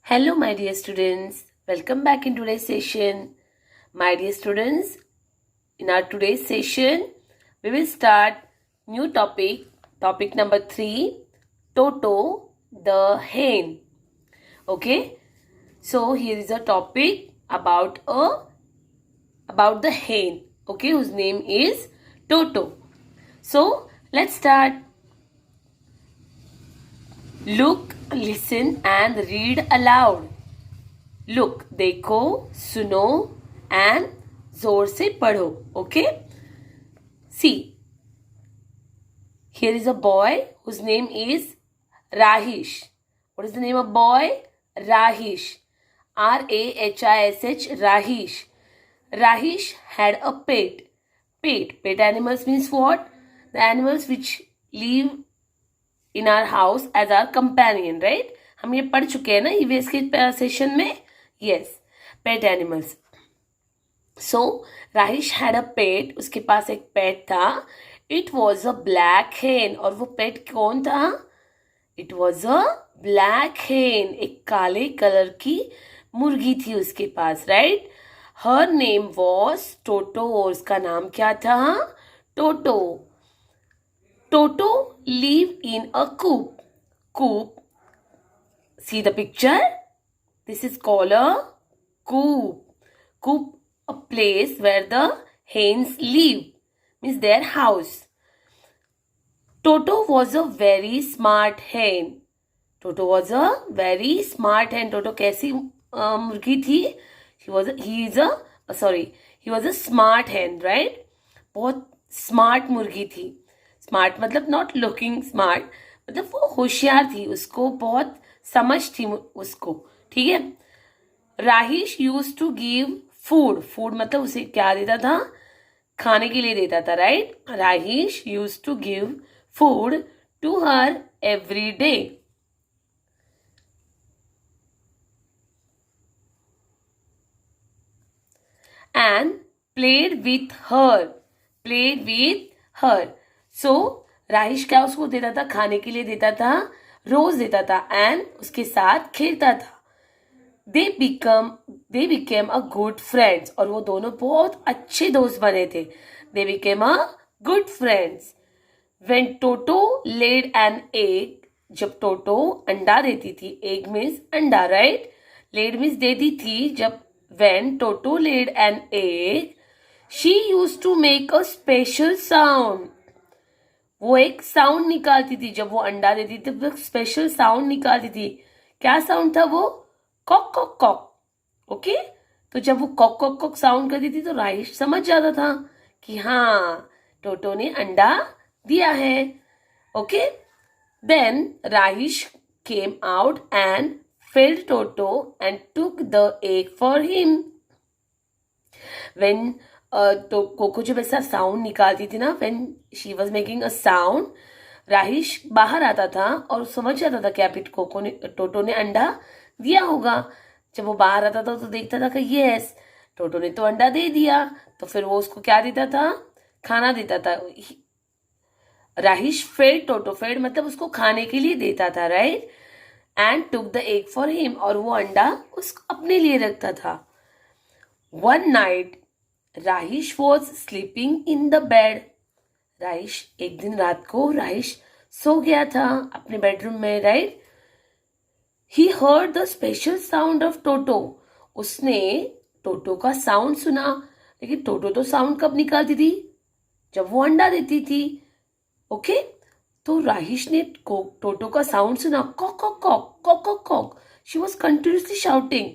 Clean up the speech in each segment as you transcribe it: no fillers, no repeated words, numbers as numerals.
Hello, my dear students. Welcome back in today's session. My dear students, in our today's session, we will start new topic. Topic number 3, Toto the hen. Okay. So here is a topic about the hen. Okay, whose name is Toto. So let's start. Look, listen and read aloud. Look, देखो, सुनो and जोर से पढ़ो. Okay? See, here is a boy whose name is Rahish. What is the name of boy? Rahish. Rahish. Rahish. Rahish had a pet. Pet animals means what? The animals which live in our house as our companion, right? हम ये पढ़ चुके हैं ना EVS के session में. Yes, pet animals. So राहिश had a pet. उसके पास एक पेट था. It was a black hen. और वो पेट कौन था? It was a black hen. एक काले कलर की मुर्गी थी उसके पास, right? Her name was Toto. और उसका नाम क्या था? Toto. Toto lived in a coop. Coop. See the picture? This is called a coop. Coop, a place where the hens live. Means their house. Toto was a very smart hen. Toto was a very smart hen. Toto कैसी मुर्गी थी? He was a smart hen, right? बहुत smart मुर्गी थी. Smart मतलब not looking smart, मतलब वो होशियार थी, उसको बहुत समझ थी उसको. ठीक है. Rahish used to give food. Food मतलब उसे क्या देता था? खाने के लिए देता था, right? Rahish used to give food to her every day. And played with her. So Rahish क्या उसको देता था? खाने के लिए देता था, रोज देता था, एंड उसके साथ खेलता था. They became a good friends. और वो दोनों बहुत अच्छे दोस्त बने थे. They became a good friends. When Toto laid an egg. जब टोटो अंडा देती थी. एग मीन्स अंडा, राइट? लेड मीन्स देती थी. जब when Toto laid an egg, she use to make a special sound. वो एक साउंड निकालती थी. जब वो अंडा देती थी तो स्पेशल साउंड निकालती थी. क्या साउंड था वो? Kock cock Kock. ओके. तो जब वो कॉक कॉक कॉक साउंड करती थी तो राहिश समझ जाता था कि हाँ, टोटो ने अंडा दिया है. Okay. Then Rahish came out and fed Toto and took the egg for him. When तो कोको जब ऐसा साउंड निकालती थी ना, when she was making a sound, Rahish बाहर आता था और समझ जाता था क्या टोटो ने अंडा दिया होगा. जब वो बाहर आता था तो देखता था कि यस, टोटो ने तो अंडा दे दिया. तो फिर वो उसको क्या देता था? खाना देता था. राहिश फेड टोटो. फेड मतलब उसको खाने के लिए देता था, right? And took the egg for him. और वो अंडा उसको अपने लिए रखता था. One night Rahish was sleeping in the bed. Rahish एक दिन रात को राहिश सो गया था अपने बेडरूम में, right? He heard the special sound of Toto. उसने टोटो का साउंड सुना. लेकिन टोटो तो साउंड कब निकालती थी? जब वो अंडा देती थी. ओके. तो राहिश ने टोटो का साउंड सुना. Cock cock cock cock cock cock. She was continuously shouting.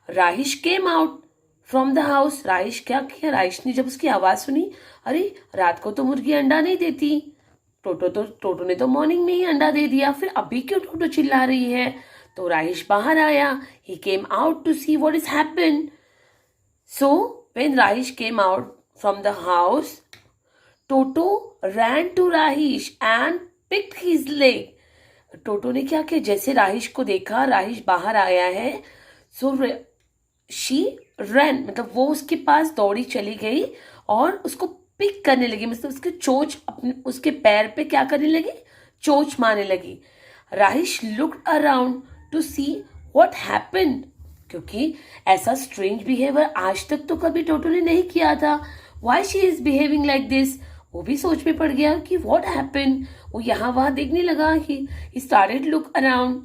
Rahish came out from the house. Rahish क्या किया? राहिश ने जब उसकी आवाज सुनी, अरे रात को तो मुर्गी अंडा नहीं देती, टोटो ने तो मॉर्निंग में ही अंडा दे दिया, फिर अभी क्यों टोटो चिल्ला रही है? तो राहिश बाहर आया. He came out to see what is happened. So when Rahish came out from the house, Toto ran to Rahish and picked his leg. Toto ने क्या किया? जैसे राहिश को देखा, राहिश बाहर आया है, सो शी रन मतलब वो उसके पास दौड़ी चली गई और उसको पिक करने लगी. मतलब उसके चोंच अपने उसके पैर पे क्या करने लगी? चोंच मारने लगी. Rahish looked around to see what happened, क्योंकि ऐसा स्ट्रेंज बिहेवियर आज तक तो कभी टोटो ने नहीं किया था. Why she is behaving like this. वो भी सोच में पड़ गया कि व्हाट हैपेंड. वो यहाँ वहां देखने लगा. He started look around.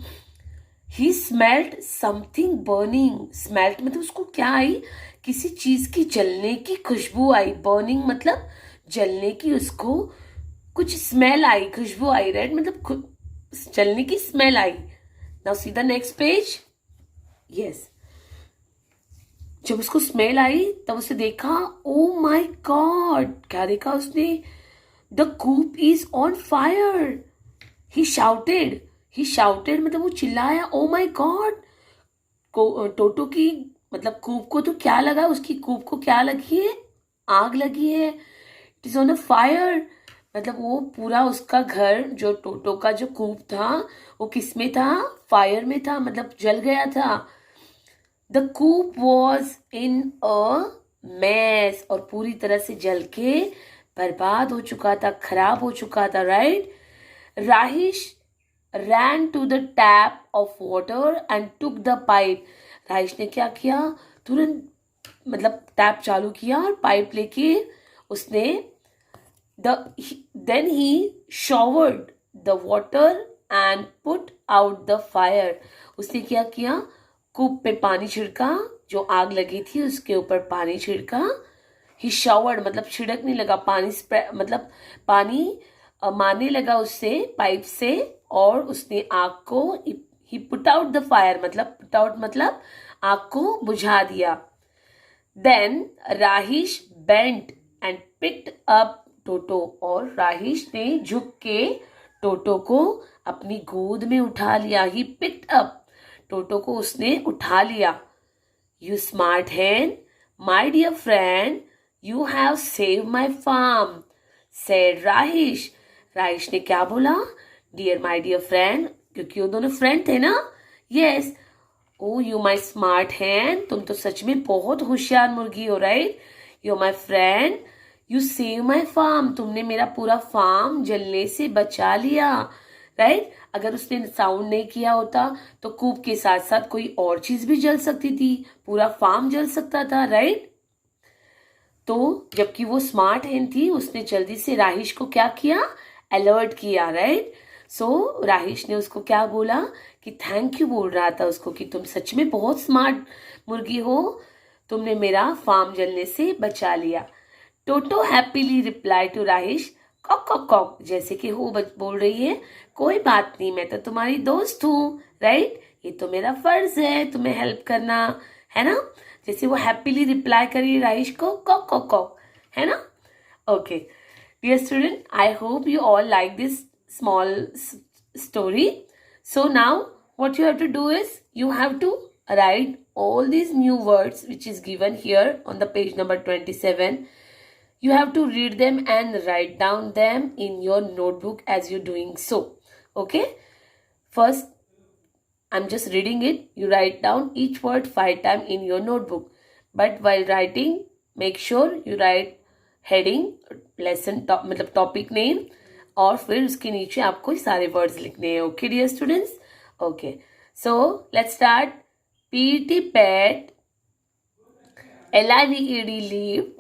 He smelled something burning. Smelled मतलब उसको क्या आई, किसी चीज की जलने की खुशबू आई. बर्निंग मतलब जलने की, उसको कुछ स्मेल आई, खुशबू आई. राइट, मतलब जलने की smell I. Now see the next page. Yes, जब उसको स्मेल आई तब उसे देखा, ओ माय गॉड, क्या देखा उसने, the coop is on fire. He shouted मतलब वो चिल्लाया, ओ माय गॉड. टोटो की मतलब कूप को तो क्या लगा, उसकी कूप को क्या लगी है, आग लगी है. It is on a fire. मतलब वो पूरा उसका घर, जो टोटो का जो कूप था, वो किस में था, फायर में था, मतलब जल गया था. The coop was in a mess. और पूरी तरह से जल के बर्बाद हो चुका था, खराब हो चुका था. Right. राहिश ran to the tap of water and took the pipe. राहिश ने क्या किया, तुरंत मतलब टैप चालू किया और पाइप लेके उसने then he showered the water and put out the fire. उसने क्या किया, कूप पे पानी छिड़का, जो आग लगी थी उसके ऊपर पानी छिड़का. ही शावर्ड मतलब छिड़कने लगा, पानी मतलब पानी मारने लगा उससे, पाइप से, और उसने आग को, he put out the fire मतलब पुट आउट मतलब आग को बुझा दिया. Then Rahish bent and picked up Toto. और राहिश ने झुक के टोटो को अपनी गोद में उठा लिया. ही पिक्ड अप, टोटो को उसने उठा लिया. You smart hen, my dear friend, you have save my farm, said Rahish. Rahish ने क्या बोला, डियर माई डियर फ्रेंड, क्योंकि वो दोनों फ्रेंड थे ना. Yes. Oh you my smart hen, तुम तो सच में बहुत होशियार मुर्गी हो. Right. You my friend, you save my farm, तुमने मेरा पूरा फार्म जलने से बचा लिया. राइट. अगर उसने साउंड नहीं किया होता तो कूप के साथ साथ कोई और चीज भी जल सकती थी, पूरा फार्म जल सकता था. राइट. तो जबकि वो स्मार्ट हैन थी, उसने जल्दी से राहिश को क्या किया, अलर्ट किया. राइट. सो राहिश ने उसको क्या बोला कि थैंक यू बोल रहा था उसको कि तुम सच में बहुत स्मार्ट मुर्गी हो, तुमने मेरा फार्म जलने से बचा लिया. Toto happily reply to Rahish, cock cock cock, जैसे कि वो बोल रही है, कोई बात नहीं, मैं तो तुम्हारी दोस्त हूँ. राइट. ये तो मेरा फर्ज है तुम्हें हेल्प करना, है ना. जैसे वो हैप्पीली रिप्लाई करी राहिश को, कॉक कॉक कॉक, है ना. Okay dear student, I hope you all like this small story. So now what you have to do is you have to write all these new words which is given here on the page number 27. You have to read them and write down them in your notebook as you're doing so. Okay. First, I'm just reading it. You write down each word 5 times in your notebook. But while writing, make sure you write heading, lesson मतलब topic name, और फिर उसके नीचे आपको सारे words लिखने हैं. Okay dear students. Okay, so let's start. PT pat, LIVED lived,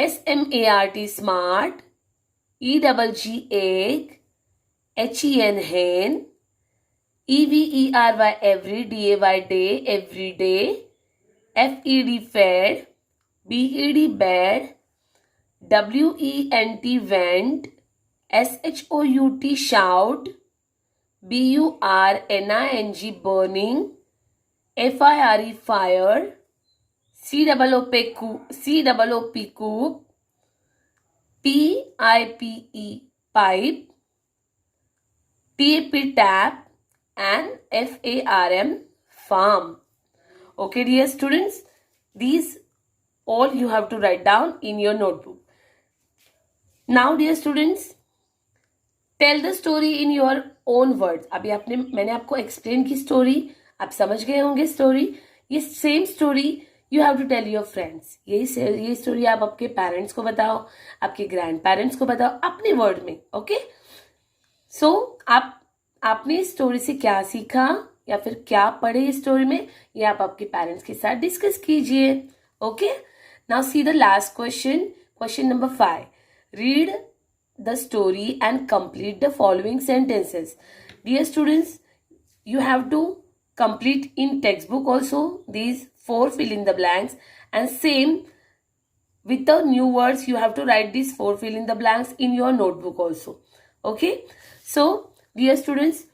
SMART smart, EGG egg, HEN hen, EVERY every, DAY day every day, FED fed, BED bed, WENT went, SHOUT shout, BURNING burning, FIRE fire, COOP coop, PIPE pipe, TAP tap, and FARM farm. Okay dear students, these all you have to write down in your notebook. Now dear students, tell the story in your own words. अभी मैंने आपको explain की story, आप समझ गए होंगे story. ये same story you have to tell your friends. ये स्टोरी आप आपके पेरेंट्स को बताओ, आपके ग्रैंड पेरेंट्स को बताओ अपने वर्ड में. ओके. सो आपने इस स्टोरी से क्या सीखा, या फिर क्या पढ़े इस स्टोरी में, ये आप आपके पेरेंट्स के साथ डिस्कस कीजिए. Okay, now see the last question. Question number 5. Read the story and complete the following sentences. Dear students, you have to complete in textbook also these 4 fill in the blanks, and same with the new words you have to write these 4 fill in the blanks in your notebook also. Okay, so dear students,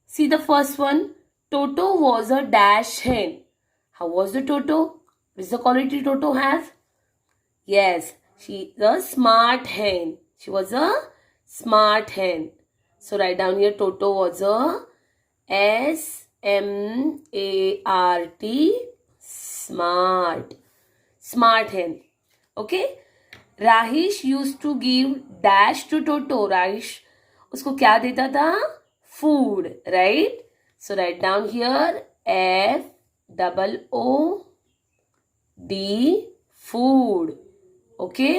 see the first one. Toto was a dash hen. How was the Toto? What is the quality Toto has? Yes, she is a smart hen. She was a smart hen. So write down here, Toto was a SMART, smart. Smart hen. Okay. Rahish used to give dash to Toto. Rahish उसको क्या देता था? Food, right? So write down here, FOOD, food. Okay.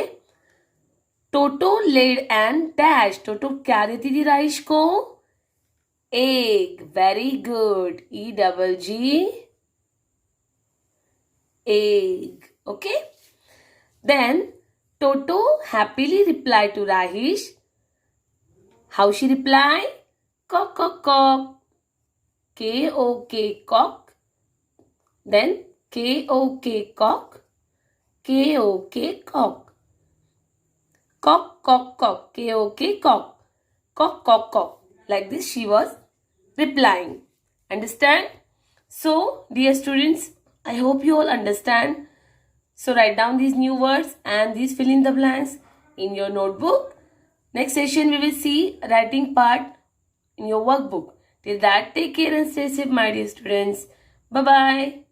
Toto laid and dash. Toto क्या देती थी राइश को? Egg. Very good. EGG, egg. Okay. Then Toto happily reply to Rahish. How she reply? Cock cock cock. KOK, cock. Then KOK, cock. KOK, cock. Cock, cock, cock. KOK, cock. Cock, cock, cock. Like this she was replying. Understand? So, dear students, I hope you all understand. So, write down these new words and these fill in the blanks in your notebook. Next session, we will see writing part in your workbook. Till that, take care and stay safe, my dear students. Bye-bye.